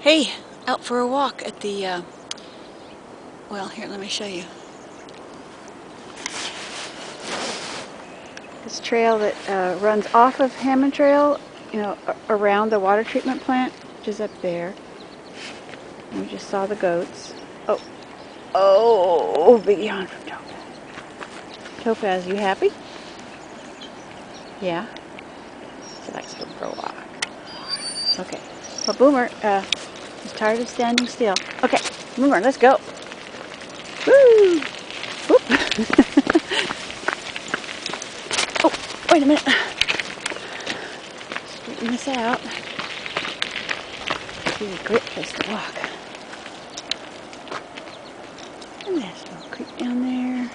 Hey, out for a walk at the, well, here, let me show you. This trail that runs off of Hammond Trail, you know, around the water treatment plant, which is up there. And we just saw the goats. Oh, big yawn from Topaz. Topaz, you happy? Yeah? She likes to go for a walk. Okay. Well, Boomer is tired of standing still. Okay, Boomer, let's go. Woo! Whoop. Oh, wait a minute. Straighten this out. This is a great place to walk. And there's a little creek down there.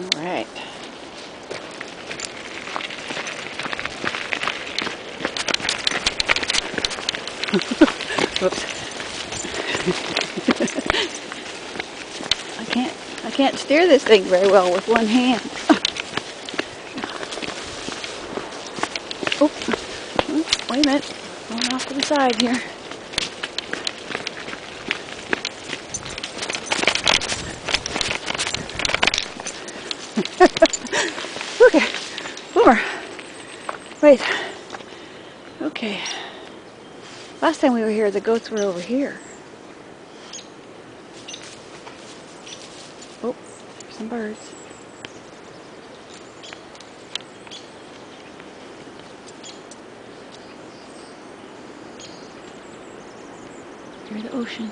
All right. Whoops. I can't steer this thing very well with one hand. Oh, wait a minute. Going off to the side here. Okay, Boomer. Wait. Okay. Last time we were here, the goats were over here. Oh, some birds. Near the ocean.